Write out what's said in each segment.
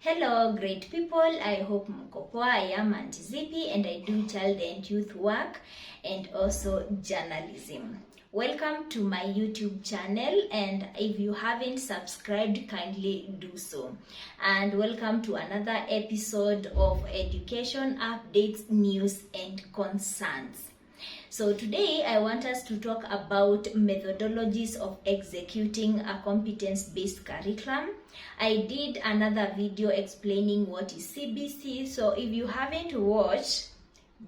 Hello great people, I hope mko poa. I am Auntie Zippy and I do child and youth work and also journalism. Welcome to my YouTube channel, and if you haven't subscribed, kindly do so. And welcome to another episode of education updates, news and concerns. So today I want us to talk about methodologies of executing a competence-based curriculum. I did another video explaining what is CBC, so if you haven't watched,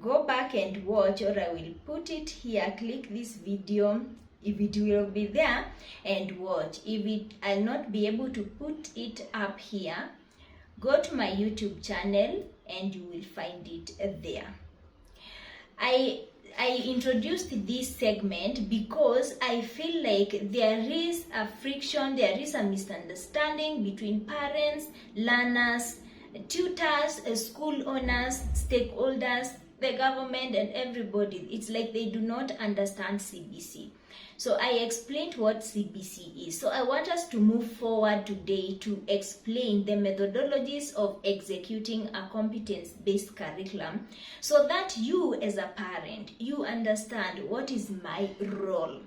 go back and watch, or I will put it here. Click this video if it will be there and watch. If I'll not be able to put it up here, go to my YouTube channel and you will find it there. I introduced this segment because I feel like there is a friction, there is a misunderstanding between parents, learners, tutors, school owners, stakeholders, the government and everybody. It's like they do not understand CBC. So I explained what CBC is. So I want us to move forward today to explain the methodologies of executing a competence-based curriculum so that you as a parent, you understand what is my role.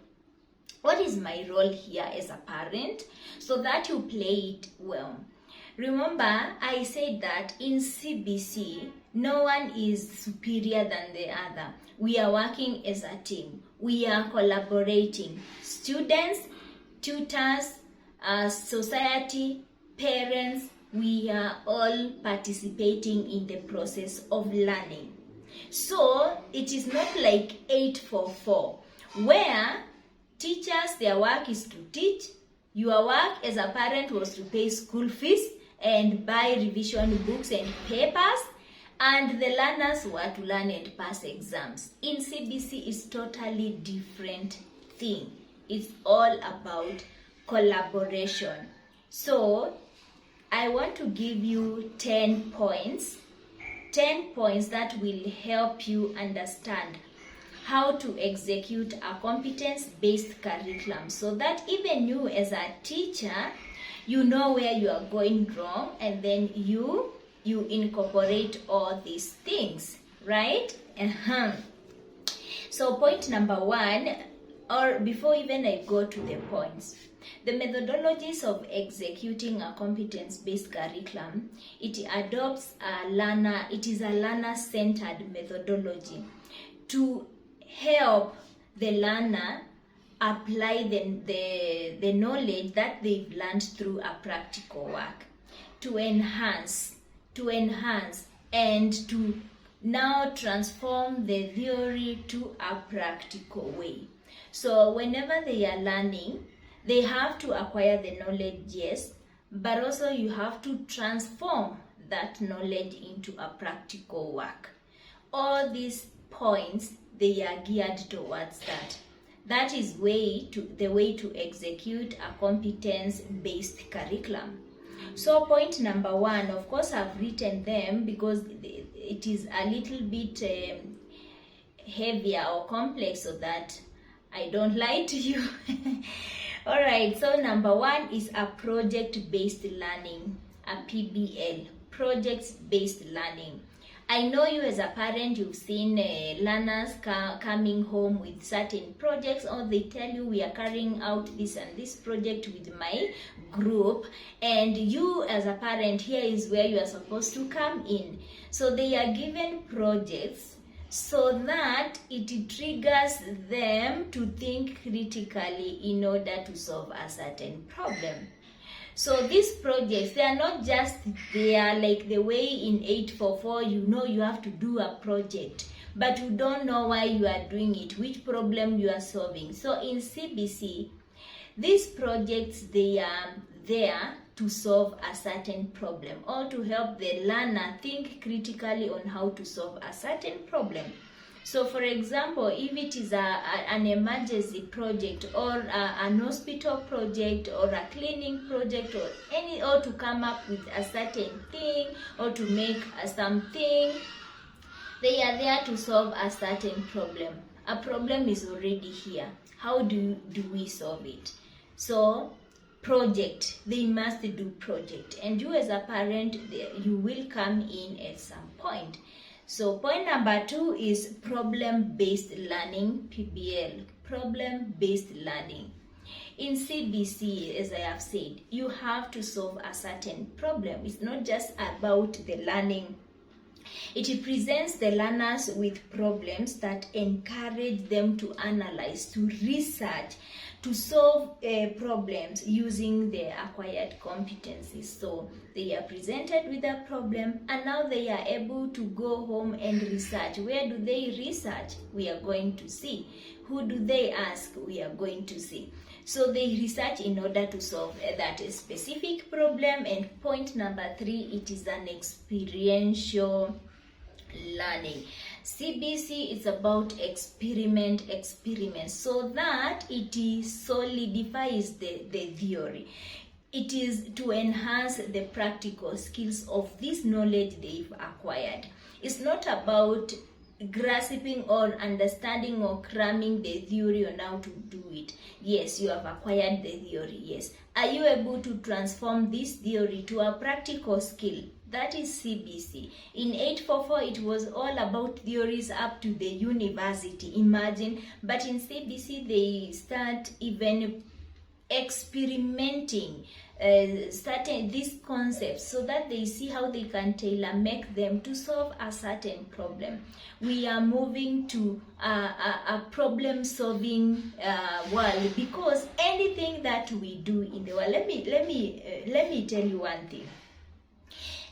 What is my role here as a parent so that you play it well. Remember, I said that in CBC, no one is superior than the other. We are working as a team. We are collaborating. Students, tutors, society, parents, we are all participating in the process of learning. So it is not like 8-4-4, where teachers, their work is to teach. Your work as a parent was to pay school fees and buy revision books and papers, and the learners were to learn and pass exams. In CBC, it's totally different thing. It's all about collaboration. So I want to give you 10 points that will help you understand how to execute a competence-based curriculum so that even you as a teacher, you know where you are going wrong, and then you incorporate all these things, right? So point number one, or before even I go to the points, the methodologies of executing a competence-based curriculum, it is a learner-centered methodology to help the learner apply the knowledge that they've learned through a practical work, to enhance and to now transform the theory to a practical way. So whenever they are learning, they have to acquire the knowledge, yes, but also you have to transform that knowledge into a practical work. All these points, they are geared towards that. That is the way to execute a competence-based curriculum. So point number one, of course I've written them because it is a little bit heavier or complex so that I don't lie to you. Alright, so number one is a project-based learning, a PBL, project-based learning. I know you as a parent, you've seen learners coming home with certain projects, or they tell you we are carrying out this and this project with my group, and you as a parent, here is where you are supposed to come in. So they are given projects so that it triggers them to think critically in order to solve a certain problem. So these projects, they are not just there like the way in 8-4-4, you know you have to do a project, but you don't know why you are doing it, which problem you are solving. So in CBC, these projects, they are there to solve a certain problem or to help the learner think critically on how to solve a certain problem. So for example, if it is an emergency project or an hospital project or a cleaning project or to come up with a certain thing or to make something, they are there to solve a certain problem. A problem is already here. How do we solve it? So project. They must do project, and you as a parent, you will come in at some point. So point number 2 is problem-based learning, PBL, problem-based learning. In CBC, as I have said, you have to solve a certain problem. It's not just about the learning. It presents the learners with problems that encourage them to analyze, to research, to solve problems using their acquired competencies. So they are presented with a problem, and now they are able to go home and research. Where do they research? We are going to see. Who do they ask? We are going to see. So they research in order to solve that specific problem. And point number 3, it is an experiential learning. CBC is about experiment, so that it solidifies the theory. It is to enhance the practical skills of this knowledge they've acquired. It's not about grasping or understanding or cramming the theory on how to do it. Yes, you have acquired the theory. Yes. Are you able to transform this theory to a practical skill? That is CBC. In 844, it was all about theories up to the university. Imagine. But in CBC, they start even experimenting certain these concepts, so that they see how they can tailor make them to solve a certain problem. We are moving to a problem solving world, because anything that we do in the world, let me tell you one thing.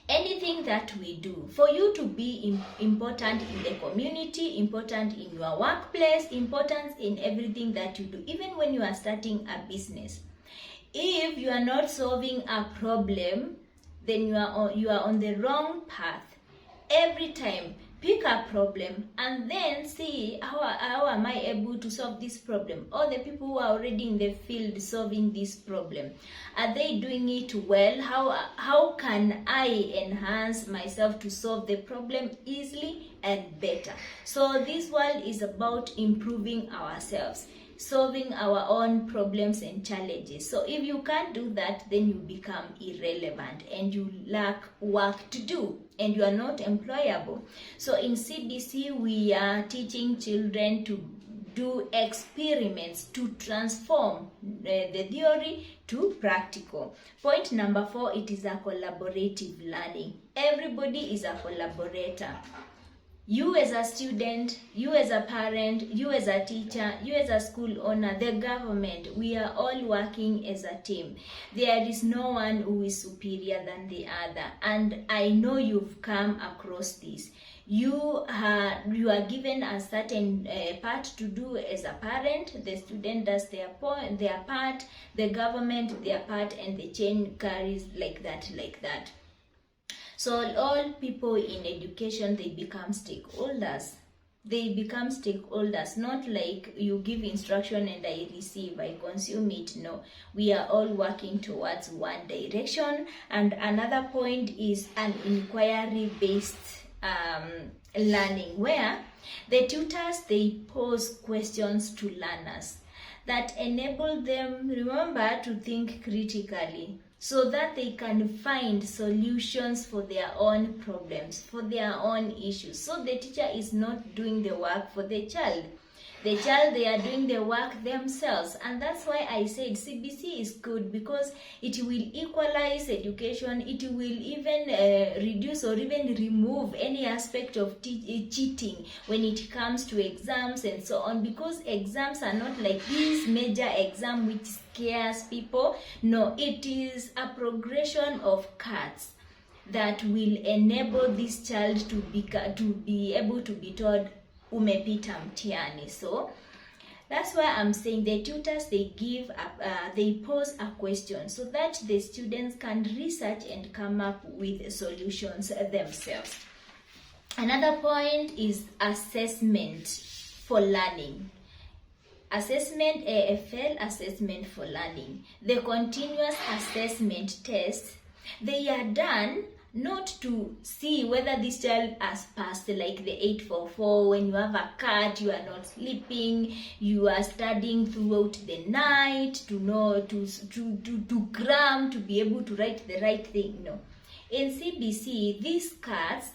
Anything that we do, for you to be important in the community, important in your workplace, important in everything that you do, even when you are starting a business, if you are not solving a problem, then you are on the wrong path. Every time, pick a problem and then see how am I able to solve this problem. All the people who are already in the field solving this problem, are they doing it well? How can I enhance myself to solve the problem easily and better? So this world is about improving ourselves, solving our own problems and challenges. So if you can't do that, then you become irrelevant and you lack work to do and you are not employable. So in CBC, we are teaching children to do experiments to transform the theory to practical. Point number 4, it is a collaborative learning. Everybody is a collaborator. You as a student, you as a parent, you as a teacher, you as a school owner, the government, we are all working as a team. There is no one who is superior than the other. And I know you've come across this. You are given a certain part to do as a parent. The student does their part, the government their part, and the chain carries like that. So all people in education, they become stakeholders. They become stakeholders, not like you give instruction and I receive, I consume it. No, we are all working towards one direction. And another point is an inquiry-based learning, where the tutors, they pose questions to learners that enable them, remember, to think critically, so that they can find solutions for their own problems, for their own issues. So the teacher is not doing the work for the child. The child, they are doing the work themselves. And that's why I said CBC is good, because it will equalize education. It will even reduce or even remove any aspect of cheating when it comes to exams and so on, because exams are not like this major exam which scares people. No, it is a progression of cards that will enable this child to be able to be told umepita mtihani. So that's why I'm saying the tutors, they pose a question so that the students can research and come up with solutions themselves. Another point is assessment for learning. Assessment, AFL, assessment for learning. The continuous assessment tests, they are done not to see whether this child has passed like the 844. When you have a cat, you are not sleeping, you are studying throughout the night to know to cram to be able to write the right thing. No, in CBC, these cards,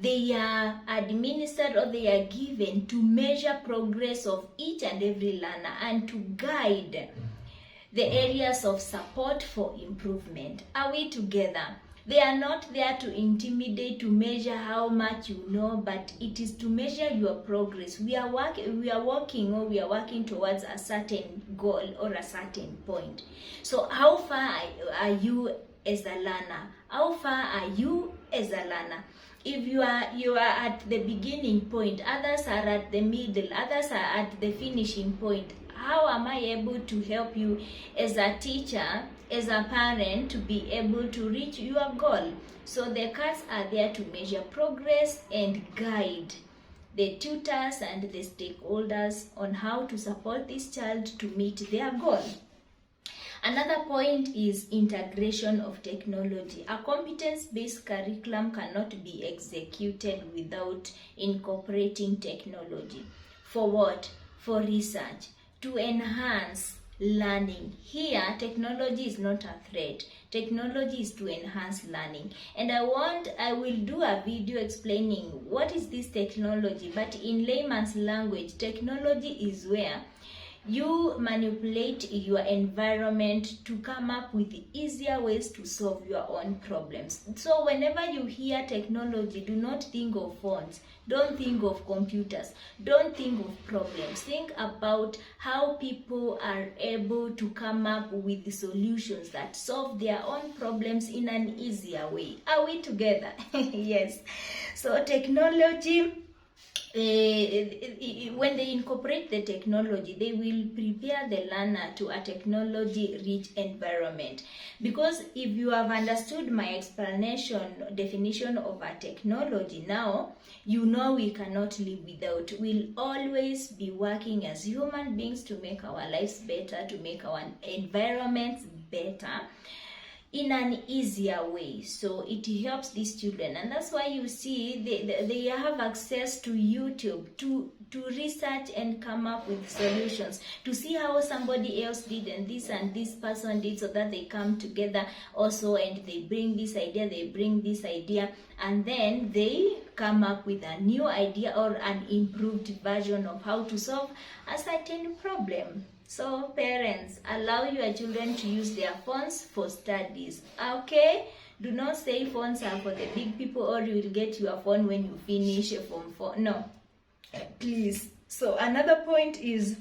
they are administered or they are given to measure progress of each and every learner and to guide the areas of support for improvement. Are we together? They are not there to intimidate, to measure how much you know, but it is to measure your progress. We are working towards a certain goal or a certain point. So how far are you as a learner? How far are you as a learner? If you are at the beginning point, others are at the middle, others are at the finishing point, how am I able to help you as a teacher, as a parent, to be able to reach your goal? So the cards are there to measure progress and guide the tutors and the stakeholders on how to support this child to meet their goal. Another point is integration of technology. A competence-based curriculum cannot be executed without incorporating technology. For what? For research, to enhance learning. Here, technology is not a threat. Technology is to enhance learning. And I will do a video explaining what is this technology, but in layman's language, technology is where you manipulate your environment to come up with easier ways to solve your own problems. So whenever you hear technology, do not think of phones, don't think of computers, don't think of problems. Think about how people are able to come up with solutions that solve their own problems in an easier way. Are we together? Yes. So technology, when they incorporate the technology, they will prepare the learner to a technology-rich environment. Because if you have understood my definition of a technology now, you know we cannot live without. We'll always be working as human beings to make our lives better, to make our environments better in an easier way. So it helps these children, and that's why you see they have access to YouTube to research and come up with solutions, to see how somebody else did and this person did, so that they come together also and they bring this idea, and then they come up with a new idea or an improved version of how to solve a certain problem. So parents, allow your children to use their phones for studies, okay? Do not say phones are for the big people or you will get your phone when you finish Form 4. No, please. So another point is,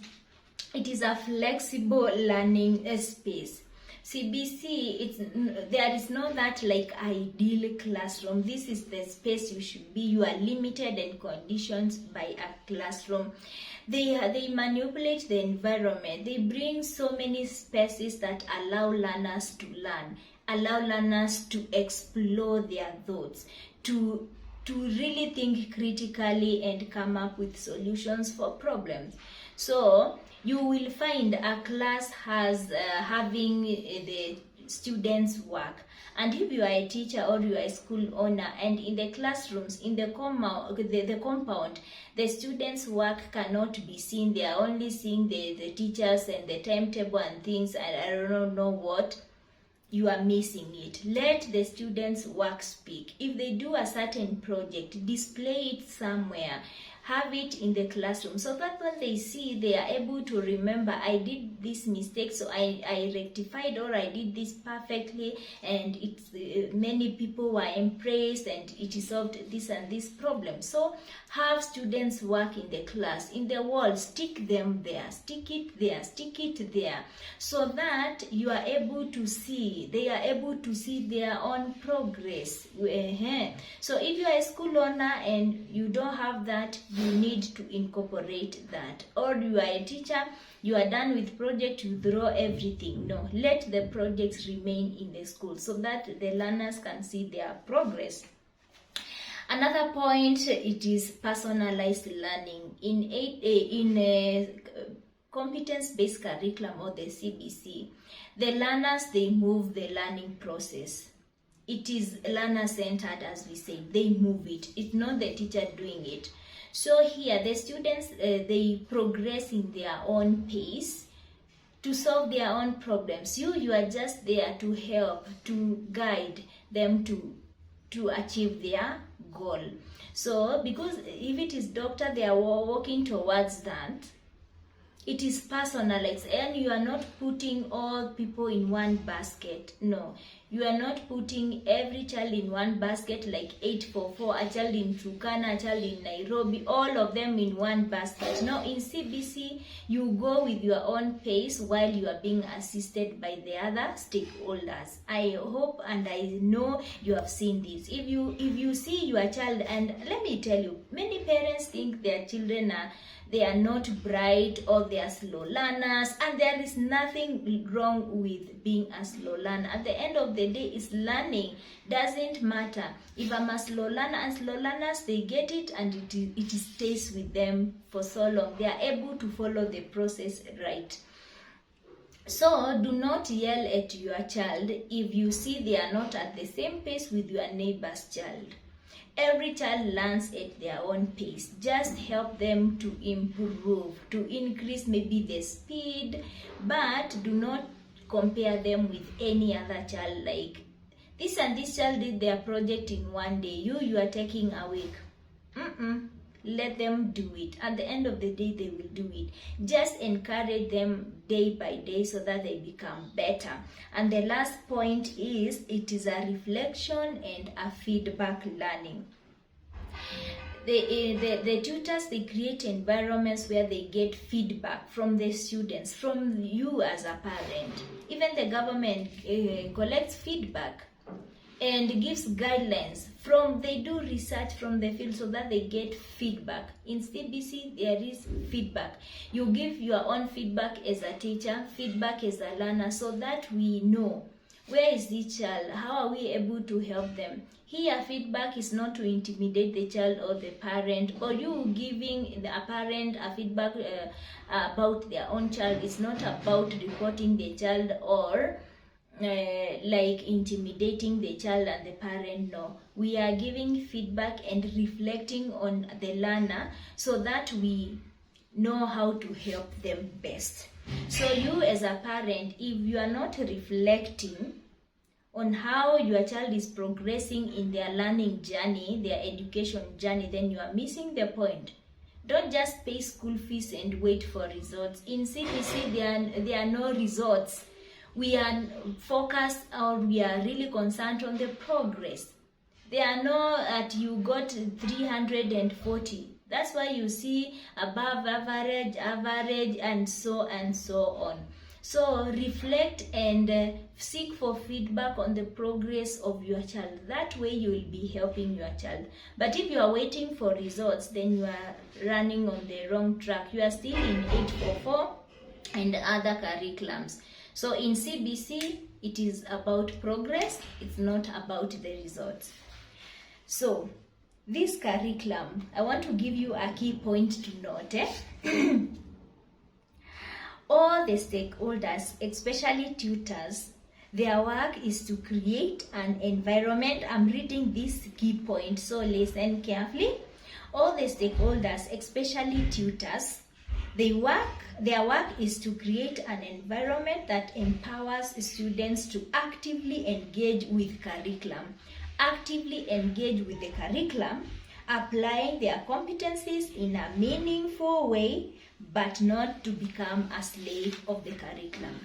it is a flexible learning space. CBC, there is no that like ideal classroom. This is the space you should be. You are limited and conditioned by a classroom. They manipulate the environment. They bring so many spaces that allow learners to learn, allow learners to explore their thoughts, to really think critically and come up with solutions for problems. So you will find a class has having the students' work, and if you are a teacher or you are a school owner, and in the classrooms, in the compound, the students' work cannot be seen. They are only seeing the teachers and the timetable and things, and I don't know what. You are missing it. Let the students' work speak. If they do a certain project, display it somewhere. Have it in the classroom, so that when they see, they are able to remember, I did this mistake, so I rectified, or I did this perfectly, and it's many people were impressed, and it solved this and this problem. So have students work in the class, in the wall, stick them there, stick it there, so that you are able to see, they are able to see their own progress. So if you are a school owner and you don't have that, you need to incorporate that. Or you are a teacher, you are done with project, you throw everything. No, let the projects remain in the school so that the learners can see their progress. Another point, it is personalized learning. In a competence-based curriculum or the CBC, the learners, they move the learning process. it is learner-centered, as we say. They move it. It's not the teacher doing it. So here, the students, they progress in their own pace to solve their own problems. You are just there to help, to guide them to achieve their goal. So because if it is doctor, they are working towards that. It is personalized, and you are not putting all people in one basket. No, you are not putting every child in one basket like 844, a child in Turkana, a child in Nairobi, all of them in one basket. No, in CBC, you go with your own pace while you are being assisted by the other stakeholders. I hope and I know you have seen this. If you see your child, and let me tell you, many parents think their children they are not bright or they are slow learners, and there is nothing wrong with being a slow learner. At the end of the day, it's learning. Doesn't matter if I'm a slow learner, and slow learners, they get it and it stays with them for so long. They are able to follow the process right. So do not yell at your child if you see they are not at the same pace with your neighbor's child. Every child learns at their own pace. Just help them to improve, to increase maybe the speed, but do not compare them with any other child. Like this and this child did their project in one day. You are taking a week. Let them do it. At the end of the day, they will do it. Just encourage them day by day so that they become better. And the last point is, it is a reflection and a feedback learning. The tutors, they create environments where they get feedback from the students, from you as a parent. Even the government collects feedback and gives guidelines from, they do research from the field so that they get feedback. In CBC, there is feedback. You give your own feedback as a teacher, feedback as a learner, so that we know where is the child, how are we able to help them. Here, feedback is not to intimidate the child or the parent, or you giving a parent a feedback about their own child. It's not about reporting the child or like intimidating the child and the parent. No, we are giving feedback and reflecting on the learner so that we know how to help them best. So you as a parent, if you are not reflecting on how your child is progressing in their learning journey, their education journey, then you are missing the point. Don't just pay school fees and wait for results. In CBC, there are no results. We are focused, or we are really concerned on the progress. There are no that you got 340. That's why you see above average, and so on. So reflect and seek for feedback on the progress of your child. That way you will be helping your child. But if you are waiting for results, then you are running on the wrong track. You are still in 844 and other curriculums. So in CBC, it is about progress. It's not about the results. So this curriculum, I want to give you a key point to note. All the stakeholders, especially tutors, their work is to create an environment. I'm reading this key point, so listen carefully. All the stakeholders, especially tutors, their work is to create an environment that empowers students to actively engage with curriculum. Actively engage with the curriculum, applying their competencies in a meaningful way, but not to become a slave of the curriculum.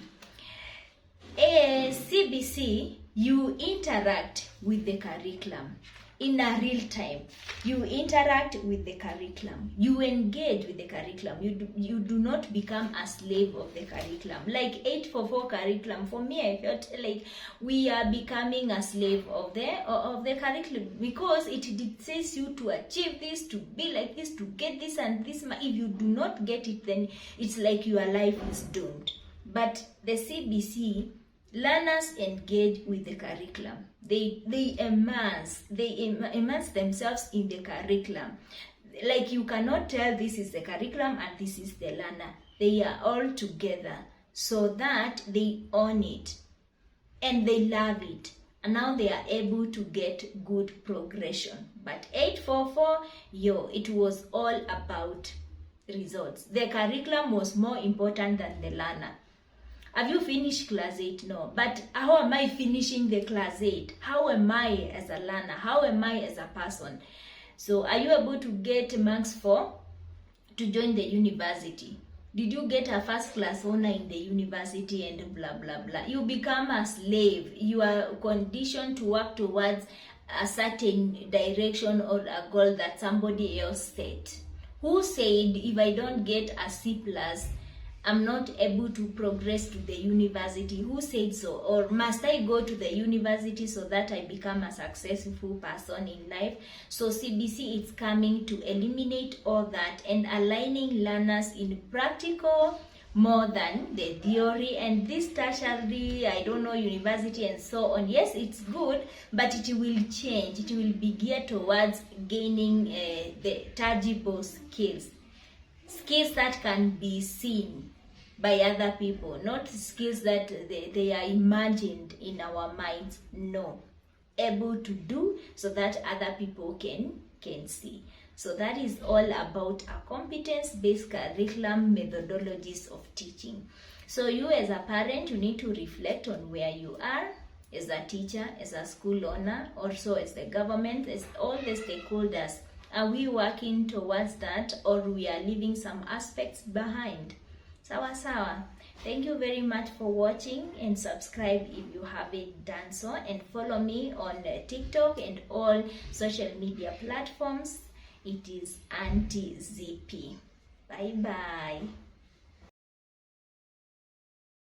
As CBC, you interact with the curriculum in a real time. You interact with the curriculum. You engage with the curriculum. You do not become a slave of the curriculum. Like 844 curriculum, for me, I felt like we are becoming a slave of the curriculum, because it dictates you to achieve this, to be like this, to get this and this. If you do not get it, then it's like your life is doomed. But the CBC, learners engage with the curriculum. They immerse themselves in the curriculum. Like you cannot tell this is the curriculum and this is the learner. They are all together so that they own it and they love it. and now they are able to get good progression. But 844, it was all about results. The curriculum was more important than the learner. Have you finished class 8? No. But how am I finishing the class 8? How am I as a learner? How am I as a person? So are you able to get marks to join the university? Did you get a first class honor in the university and blah blah blah? You become a slave. You are conditioned to work towards a certain direction or a goal that somebody else set. Who said if I don't get a C plus, I'm not able to progress to the university? Who said so? Or must I go to the university so that I become a successful person in life? So CBC is coming to eliminate all that and aligning learners in practical more than the theory. And this tertiary, I don't know, university and so on, yes, it's good, but it will change. It will be geared towards gaining the tangible skills that can be seen by other people, not skills that they are imagined in our minds. No, able to do so that other people can see. So that is all about a competence-based curriculum methodologies of teaching. So you as a parent, you need to reflect on where you are as a teacher, as a school owner, also as the government, as all the stakeholders. Are we working towards that, or we are leaving some aspects behind? Sawa sawa. Thank you very much for watching, and subscribe if you haven't done so, and follow me on TikTok and all social media platforms. It is Auntie ZP. Bye bye.